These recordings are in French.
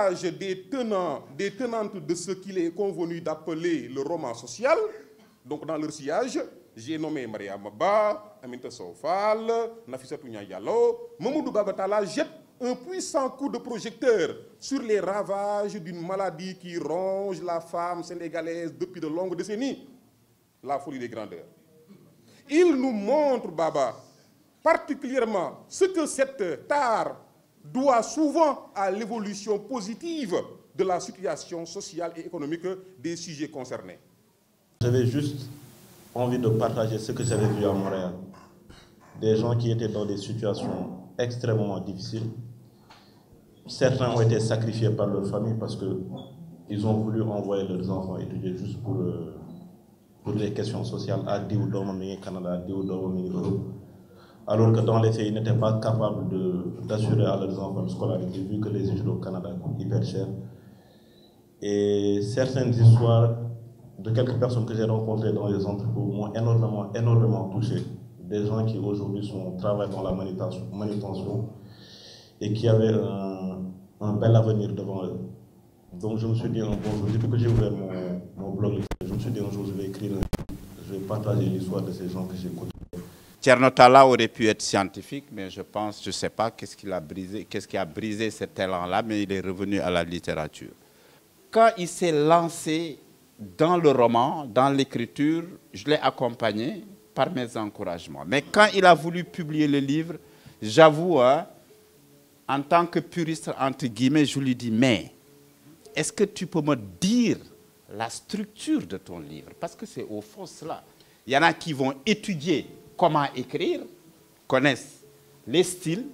l'usage des tenantes de ce qu'il est convenu d'appeler le roman social. Donc dans leur sillage, j'ai nommé Maria Maba, Aminata Sow Fall, Nafissatou Nia Diallo. Mamadou Baba Talla jette un puissant coup de projecteur sur les ravages d'une maladie qui ronge la femme sénégalaise depuis de longues décennies, la folie des grandeurs. Il nous montre, Baba, particulièrement ce que cette tare doit souvent à l'évolution positive de la situation sociale et économique des sujets concernés. J'avais juste envie de partager ce que j'avais vu à Montréal. Des gens qui étaient dans des situations extrêmement difficiles. Certains ont été sacrifiés par leur famille parce qu'ils ont voulu envoyer leurs enfants étudier juste pour des questions sociales à Dioudomami, Canada, à Dioudomami, Europe. Alors que dans les faits, ils n'étaient pas capables d'assurer à leurs enfants une scolarité, vu que les études au Canada coûtent hyper cher. Et certaines histoires de quelques personnes que j'ai rencontrées dans les entrepôts m'ont énormément touché. Des gens qui aujourd'hui travaillent dans la manutention et qui avaient un bel avenir devant eux. Donc je me suis dit un bon jour, depuis que j'ai ouvert mon blog, je me suis dit un jour je vais écrire, je vais partager l'histoire de ces gens que j'ai côtoyés. Thierno Talla aurait pu être scientifique, mais je pense, je ne sais pas qu'est-ce qui a brisé cet élan-là, mais il est revenu à la littérature. Quand il s'est lancé dans le roman, dans l'écriture, je l'ai accompagné par mes encouragements. Mais quand il a voulu publier le livre, j'avoue, hein, en tant que puriste, entre guillemets, je lui dis, mais est-ce que tu peux me dire la structure de ton livre? Parce que c'est au fond cela. Il y en a qui vont étudier comment écrire, connaissent les styles,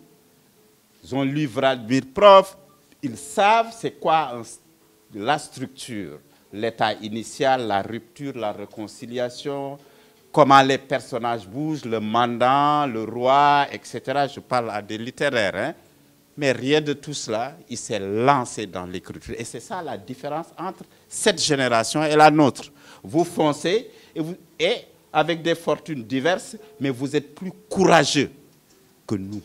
ils ont lu Vladimir Prof, ils savent c'est quoi la structure, l'état initial, la rupture, la réconciliation, comment les personnages bougent, le mandant, le roi, etc. Je parle à des littéraires, hein. Mais rien de tout cela, il s'est lancé dans l'écriture. Et c'est ça la différence entre cette génération et la nôtre. Vous foncez et avec des fortunes diverses, mais vous êtes plus courageux que nous.